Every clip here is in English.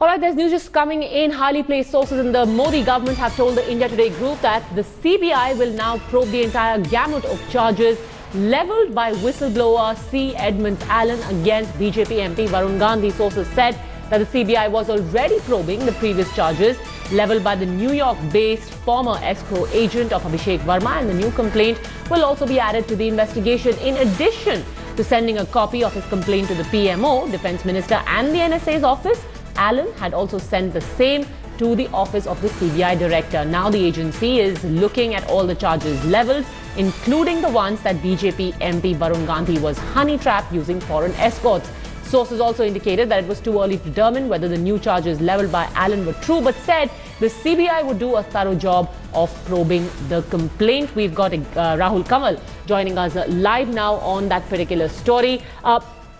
All right, there's news just coming in. Highly placed sources in the Modi government have told the India Today group that the CBI will now probe the entire gamut of charges levelled by whistleblower Edmond Allen against BJP MP Varun Gandhi. Sources said that the CBI was already probing the previous charges levelled by the New York-based former escrow agent of Abhishek Verma, and the new complaint will also be added to the investigation. In addition to sending a copy of his complaint to the PMO, Defence Minister and the NSA's office, Allen had also sent the same to the office of the CBI director. Now the agency is looking at all the charges levelled, including the ones that BJP MP Varun Gandhi was honey-trapped using foreign escorts. Sources also indicated that it was too early to determine whether the new charges levelled by Allen were true, but said the CBI would do a thorough job of probing the complaint. We've got Rahul Kamal joining us live now on that particular story.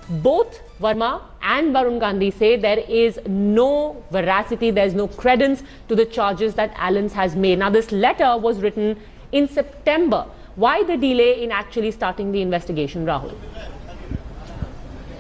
Both Verma and Varun Gandhi say there is no veracity, there is no credence to the charges that Allen has made. Now, this letter was written in September. Why the delay in actually starting the investigation, Rahul?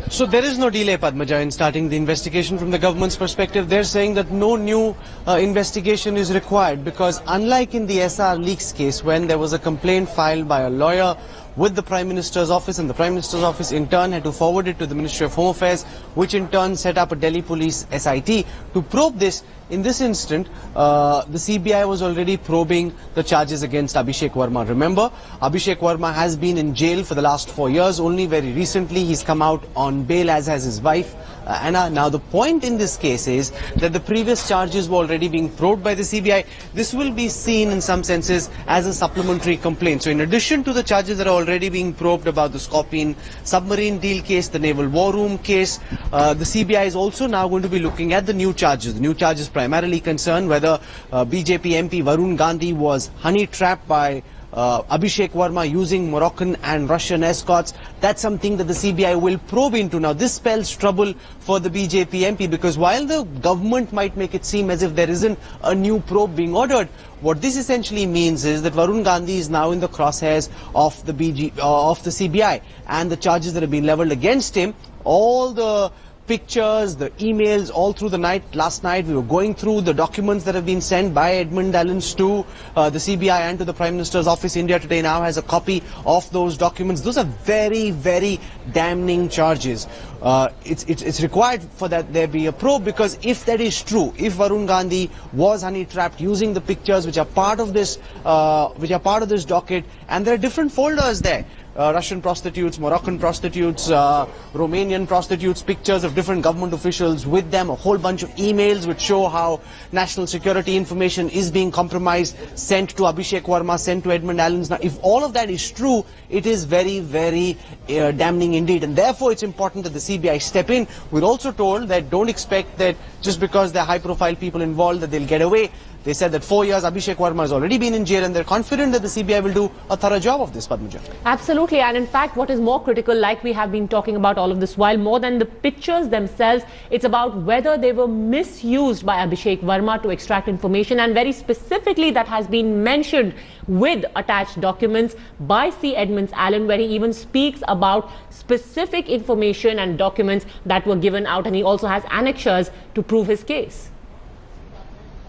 So there is no delay, Padmaja, in starting the investigation from the government's perspective. They're saying that no new investigation is required because unlike in the SR leaks case, when there was a complaint filed by a lawyer with the Prime Minister's office, and the Prime Minister's office in turn had to forward it to the Ministry of Home Affairs, which in turn set up a Delhi police SIT to probe this. In this instant, the CBI was already probing the charges against Abhishek Verma. Remember, Abhishek Verma has been in jail for the last 4 years. Only very recently he's come out on bail, as has his wife, Anna. Now, the point in this case is that the previous charges were already being probed by the CBI. This will be seen in some senses as a supplementary complaint. So in addition to the charges that are already being probed about the Scorpion submarine deal case, the naval war room case, the CBI is also now going to be looking at the new charges. The new charges primarily concern whether BJP MP Varun Gandhi was honey-trapped by Abhishek Verma using Moroccan and Russian escorts. That's something that the CBI will probe into. Now, this spells trouble for the BJP MP because while the government might make it seem as if there isn't a new probe being ordered, what this essentially means is that Varun Gandhi is now in the crosshairs of the CBI, and the charges that have been levelled against him, all the pictures, the emails, all through the night. Last night we were going through the documents that have been sent by Edmond Allen to the CBI and to the Prime Minister's office. India Today now has a copy of those documents. Those are very, very damning charges. It's required for that there be a probe, because if that is true, if Varun Gandhi was honey-trapped using the pictures which are part of this docket, and there are different folders there. Russian prostitutes, Moroccan prostitutes, Romanian prostitutes, pictures of different government officials with them, a whole bunch of emails which show how national security information is being compromised, sent to Abhishek Verma, sent to Edmond Allen. Now, if all of that is true, it is very, very damning indeed, and therefore it's important that the CBI step in. We're also told that don't expect that just because there are high-profile people involved that they'll get away. They said that 4 years Abhishek Verma has already been in jail, and they're confident that the CBI will do a thorough job of this, Padmaja. Absolutely, and in fact what is more critical, like we have been talking about all of this while, more than the pictures themselves, it's about whether they were misused by Abhishek Verma to extract information, and very specifically that has been mentioned with attached documents by Edmond Allen, where he even speaks about specific information and documents that were given out, and he also has annexures to prove his case.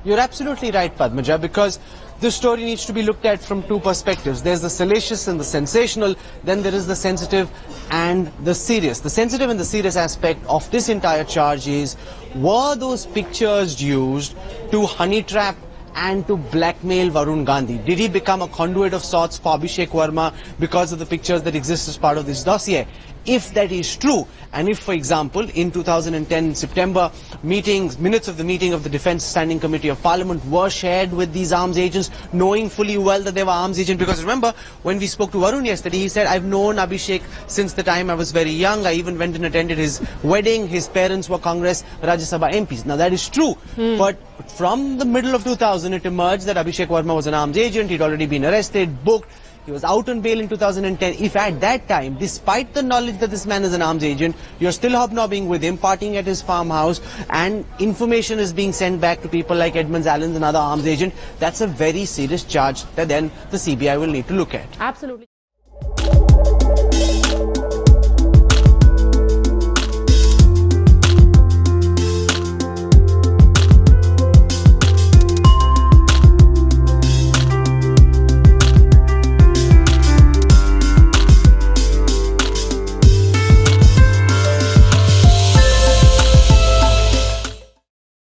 You're absolutely right, Padmaja, because this story needs to be looked at from two perspectives. There's the salacious and the sensational, then there is the sensitive and the serious. The sensitive and the serious aspect of this entire charge is, were those pictures used to honey trap and to blackmail Varun Gandhi? Did he become a conduit of sorts for Abhishek Verma because of the pictures that exist as part of this dossier? If that is true, and if, for example, in 2010 September, minutes of the meeting of the Defence Standing Committee of Parliament were shared with these arms agents, knowing fully well that they were arms agents, because remember, when we spoke to Arun yesterday, he said, I've known Abhishek since the time I was very young. I even went and attended his wedding. His parents were Congress Rajya Sabha MPs. Now, that is true, but from the middle of 2000, it emerged that Abhishek Verma was an arms agent. He'd already been arrested, booked. He was out on bail in 2010. If at that time, despite the knowledge that this man is an arms agent, you're still hobnobbing with him, partying at his farmhouse, and information is being sent back to people like Edmond Allen, another arms agent, that's a very serious charge that then the CBI will need to look at. Absolutely.